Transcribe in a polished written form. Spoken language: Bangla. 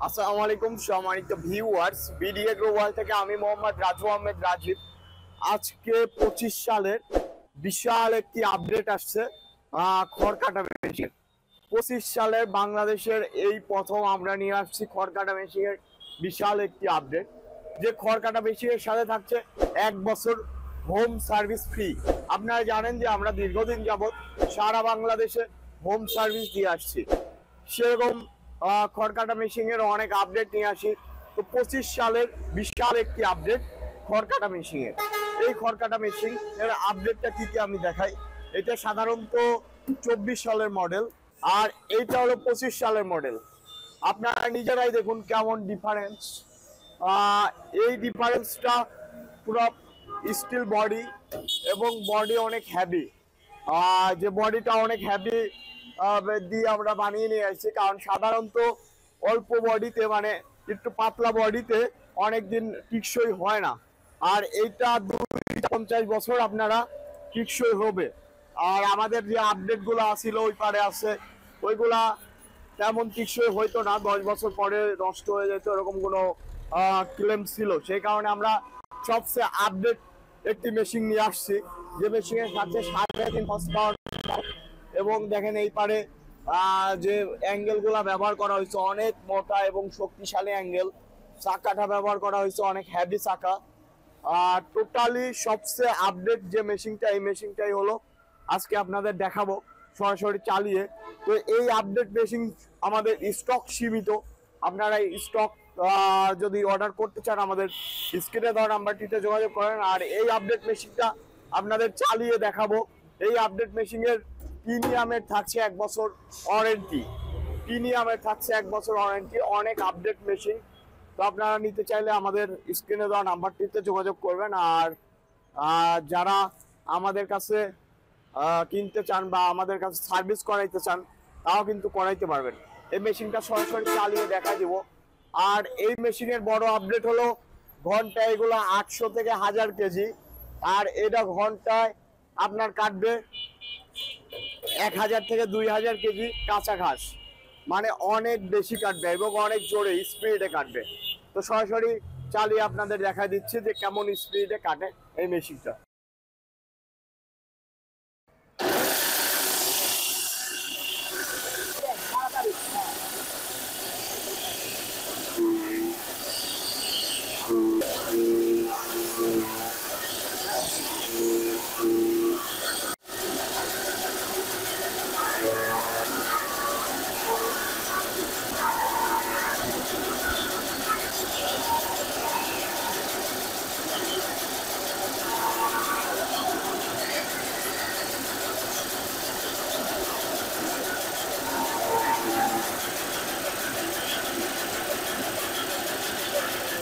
আসসালামু আলাইকুম সম্মানিত ভিউয়ার্স, বিডিএ গ্লোবাল থেকে আমি মোহাম্মদ রাজু আহমেদ রাজীব। আজকে 25 সালের বিশাল একটি আপডেট আসছে খড় কাটা মেশিন। 25 সালের বাংলাদেশের এই প্রথম আমরা নিয়ে আসছি খড় কাটা মেশিনের বিশাল একটি আপডেট। যে খড় কাটা মেশিনের সাথে থাকছে 1 বছর হোম সার্ভিস ফ্রি। আপনারা জানেন যে আমরা দীর্ঘদিন যাবৎ সারা বাংলাদেশে হোম সার্ভিস দিয়ে আসছি, সেরকম খড় কাটা মেশিনের অনেক আপডেট নিয়ে আসি। তো 25 সালের বিশাল একটি আপডেট খড় কাটা মেশিনের। এই খড় কাটা মেশিন এর আপডেটটা কি কি আমি দেখাই। এটা সাধারণত 24 সালের মডেল, আর এইটা হলো 25 সালের মডেল। আপনারা নিজেরাই দেখুন কেমন ডিফারেন্স। এই ডিফারেন্সটা পুরো স্টিল বডি এবং বডি অনেক হেভি। যে বডিটা অনেক হেভি দিয়ে আমরা বানিয়ে নিয়ে আসছি, কারণ সাধারণত অল্প বডিতে মানে একটু পাতলা বডিতে অনেকদিন টিকসই হয় না, আর এইটা 250 বছর আপনারা টিকসই হবে। আর আমাদের যে আপডেটগুলো আসছিল ওই পারে আছে, ওইগুলা তেমন টিকসই হইতো না, 10 বছর পরে নষ্ট হয়ে যেত, এরকম কোনো ক্লেম ছিল। সেই কারণে আমরা সবচেয়ে আপডেট একটি মেশিন নিয়ে আসছি, যে মেশিনের সাথে 3.5 হর্স পাওয়ার। এবং দেখেন এই পারে যে অ্যাঙ্গেল গুলা ব্যবহার করা হয়েছে অনেক মোটা এবং শক্তিশালী অ্যাঙ্গেল। চাকাটা ব্যবহার করা হয়েছে অনেক হেভি চাকা। আর টোটালি সবচেয়ে আপডেট যে মেশিনটা, এই মেশিনটাই হলো আজকে আপনাদের দেখাবো সরাসরি চালিয়ে। তো এই আপডেট মেশিন আমাদের স্টক সীমিত। আপনারা স্টক যদি অর্ডার করতে চান আমাদের স্ক্রিনে দেওয়া নাম্বারটিতে যোগাযোগ করেন। আর এই আপডেট মেশিনটা আপনাদের চালিয়ে দেখাবো। এই আপডেট মেশিনের প্রিমিয়ামের থাকছে 1 বছর ওয়ারেন্টি। প্রিমিয়ামের থাকছে 1 বছর ওয়ারেন্টি। অনেক আপডেট মেশিন। তো আপনারা নিতে চাইলে আমাদের স্ক্রিনে দেওয়া নাম্বারটিতে যোগাযোগ করবেন। আর যারা আমাদের কাছে কিনতে চান বা আমাদের কাছে সার্ভিস করাইতে চান, তাও কিন্তু করাইতে পারবেন। এই মেশিনটা সরাসরি চালিয়ে দেখা দিব। আর এই মেশিনের বড় আপডেট হলো ঘন্টায় এগুলো 800 থেকে 1000 কেজি, আর এটা ঘন্টায় আপনার কাটবে 1000 থেকে 2000 কেজি কাঁচা ঘাস। মানে অনেক বেশি কাটবে এবং অনেক জোরে স্পিডে কাটবে। তো সরাসরি চালিয়ে আপনাদের দেখা দিচ্ছি যে কেমন স্পিডে কাটে এই মেশিনটা।